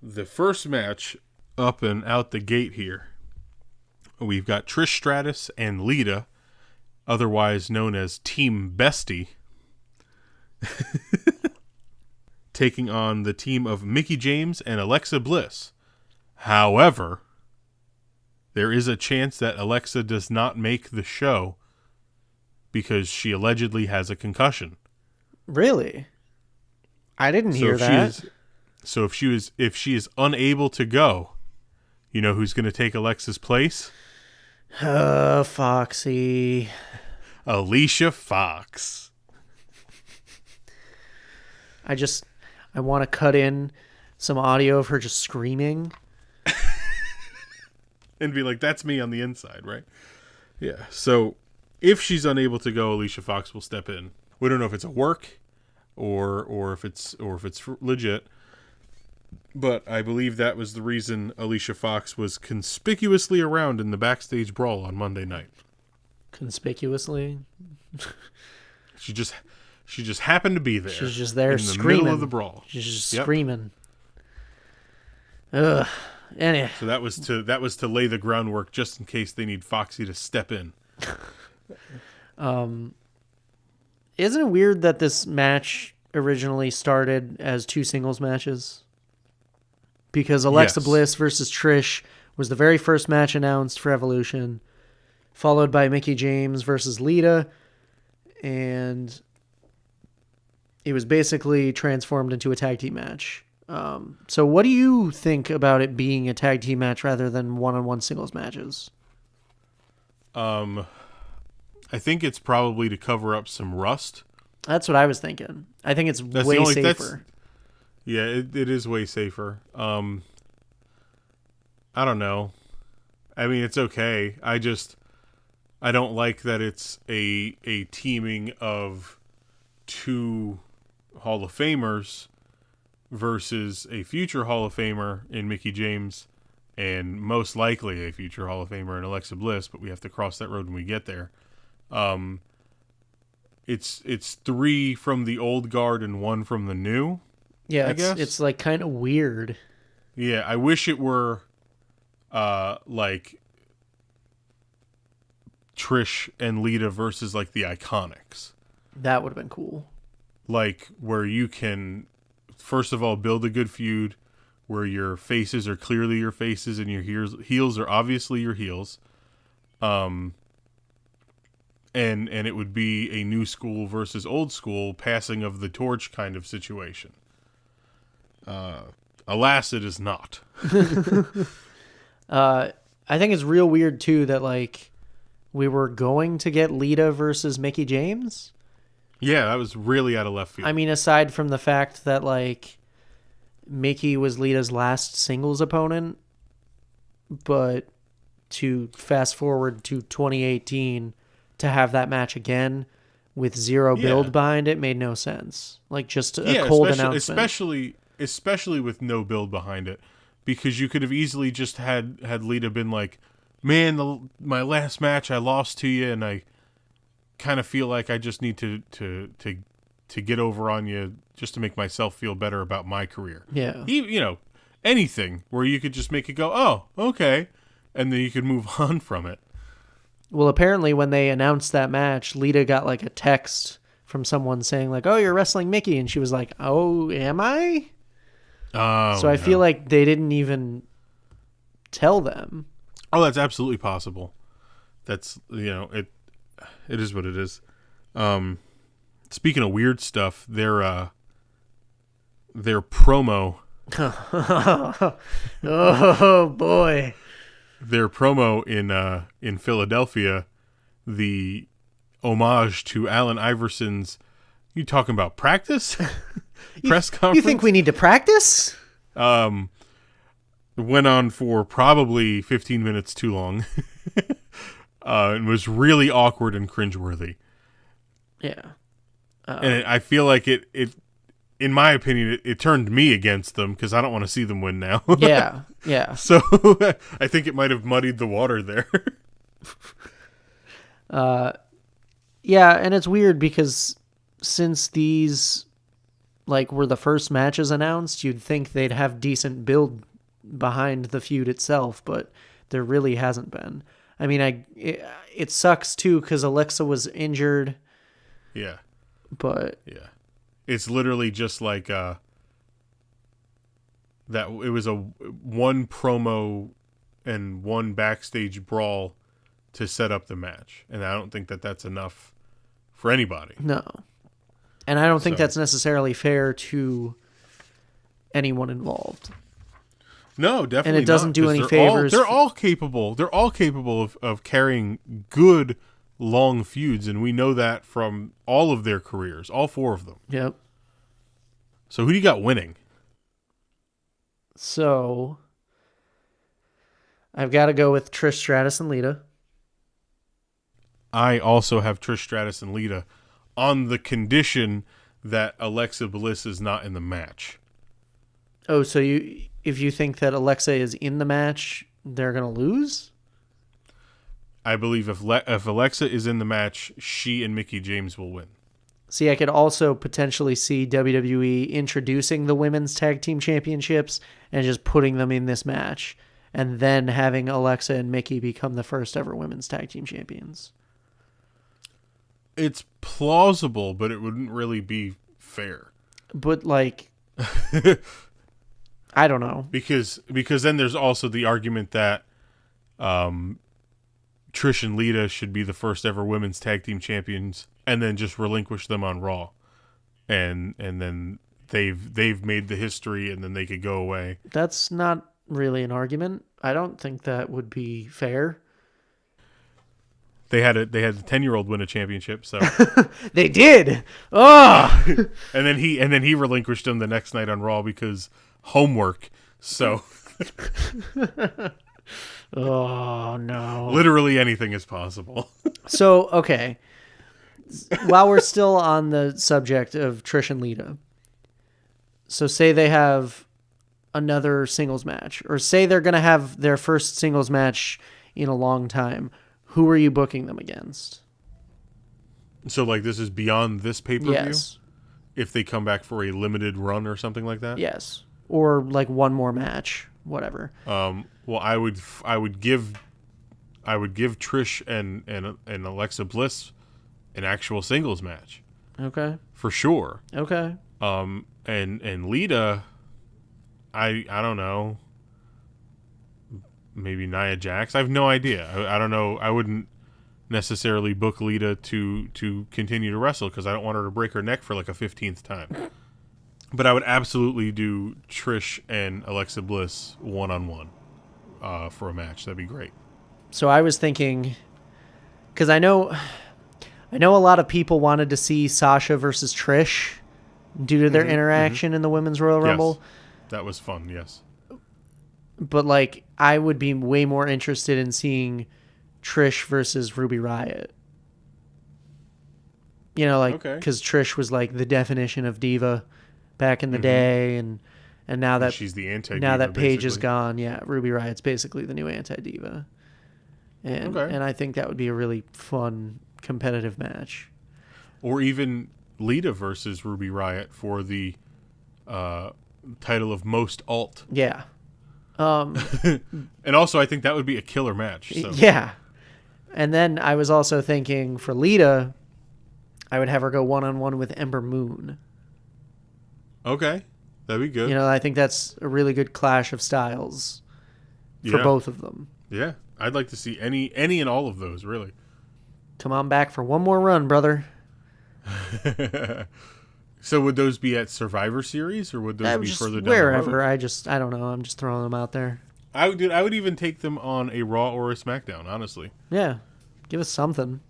the first match up and out the gate here, we've got Trish Stratus and Lita, otherwise known as Team Bestie, taking on the team of Mickie James and Alexa Bliss. However, there is a chance that Alexa does not make the show because she allegedly has a concussion. Really? I didn't hear that. So if she is unable to go, you know who's going to take Alexa's place? Foxy. Alicia Fox. I want to cut in some audio of her just screaming. And be like, that's me on the inside, right? Yeah. So if she's unable to go, Alicia Fox will step in. We don't know if it's a work or if it's legit. But I believe that was the reason Alicia Fox was conspicuously around in the backstage brawl on Monday night. Conspicuously? She just happened to be there. She's just there in screaming. the middle of the brawl. She's just screaming. Ugh. Anyway. So that was to lay the groundwork just in case they need Foxy to step in. Isn't it weird that this match originally started as two singles matches? Because Alexa Bliss versus Trish was the very first match announced for Evolution, followed by Mickie James versus Lita, and it was basically transformed into a tag team match. So what do you think about it being a tag team match rather than one-on-one singles matches? I think it's probably to cover up some rust. That's what I was thinking. I think it's way safer. Yeah, it is way safer. I don't know. I mean, it's okay. I don't like that it's a teaming of two Hall of Famers versus a future Hall of Famer in Mickie James and most likely a future Hall of Famer in Alexa Bliss, but we have to cross that road when we get there. It's three from the old guard and one from the new. Yeah, it's like kind of weird. Yeah, I wish it were like Trish and Lita versus like the Iconics. That would have been cool. Like where you can first of all build a good feud where your faces are clearly your faces and your heels are obviously your heels. And it would be a new school versus old school passing of the torch kind of situation. Alas, it is not. I think it's real weird too that like we were going to get Lita versus Mickie James. Yeah, that was really out of left field. I mean, aside from the fact that like Mickie was Lita's last singles opponent, but to fast forward to 2018 to have that match again with zero build behind it made no sense. Like just a cold announcement. Especially with no build behind it, because you could have easily just had Lita been like, man, my last match I lost to you, and I kind of feel like I just need to get over on you just to make myself feel better about my career. Yeah, anything where you could just make it go, oh, okay, and then you could move on from it. Well, apparently when they announced that match, Lita got like a text from someone saying like, "Oh, you're wrestling Mickie," and she was like, "Oh, am I?" So I feel like they didn't even tell them. Oh, that's absolutely possible. That's, it is what it is. Speaking of weird stuff, their promo. Oh boy. Their promo in Philadelphia, the homage to Allen Iverson's, you talking about practice? Press conference? You think we need to practice? Went on for probably 15 minutes too long. And was really awkward and cringeworthy. Yeah. And I feel like it in my opinion, it turned me against them because I don't want to see them win now. Yeah. So I think it might have muddied the water there. Yeah, and it's weird because since these like were the first matches announced, you'd think they'd have decent build behind the feud itself, but there really hasn't been. I mean, it sucks too because Alexa was injured. Yeah. But yeah, it's literally just like that. It was a one promo and one backstage brawl to set up the match, and I don't think that that's enough for anybody. No, and I don't think that's necessarily fair to anyone involved. No, definitely. And it doesn't do any favors. They're all capable. They're all capable of carrying good long feuds, and we know that from all of their careers, all 4 of them. Yep. So who do you got winning? So I've got to go with Trish Stratus and Lita. I also have Trish Stratus and Lita on the condition that Alexa Bliss is not in the match. Oh, so if you think that Alexa is in the match, they're going to lose? I believe if Alexa is in the match, she and Mickie James will win. See, I could also potentially see WWE introducing the women's tag team championships and just putting them in this match, and then having Alexa and Mickie become the first ever women's tag team champions. It's plausible, but it wouldn't really be fair. But like, I don't know. Because then there's also the argument that Trish and Lita should be the first ever women's tag team champions, and then just relinquish them on Raw, and then they've made the history, and then they could go away. That's not really an argument. I don't think that would be fair. They had the 10-year-old win a championship, so they did. Oh, and then he relinquished them the next night on Raw because homework. So. Oh no! Literally anything is possible. So okay, while we're still on the subject of Trish and Lita, so say they have another singles match, or say they're going to have their first singles match in a long time. Who are you booking them against? So like this is beyond this pay-per-view? Yes. If they come back for a limited run or something like that? Yes. Or like one more match, whatever. Well, I would give Trish and Alexa Bliss an actual singles match. Okay. For sure. Okay. And Lita, I don't know. Maybe Nia Jax. I have no idea. I don't know. I wouldn't necessarily book Lita to continue to wrestle because I don't want her to break her neck for like a 15th time. But I would absolutely do Trish and Alexa Bliss one-on-one for a match. That'd be great. So I was thinking, because I know a lot of people wanted to see Sasha versus Trish due to their interaction in the Women's Royal Rumble. Yes. That was fun, yes. But like, I would be way more interested in seeing Trish versus Ruby Riott. You know, like, because Trish was like the definition of diva back in the day, and now that she's the anti-diva, now that Paige basically is gone, yeah, Ruby Riott's basically the new anti-diva, and I think that would be a really fun competitive match. Or even Lita versus Ruby Riott for the title of most alt. Yeah. And also, I think that would be a killer match. So. Yeah. And then I was also thinking for Lita, I would have her go one-on-one with Ember Moon. Okay. That'd be good. You know, I think that's a really good clash of styles for both of them. Yeah. I'd like to see any and all of those, really. Come on back for one more run, brother. So would those be at Survivor Series, or would those be further down wherever? the road? I don't know. I'm just throwing them out there. I would even take them on a Raw or a SmackDown, honestly. Yeah. Give us something.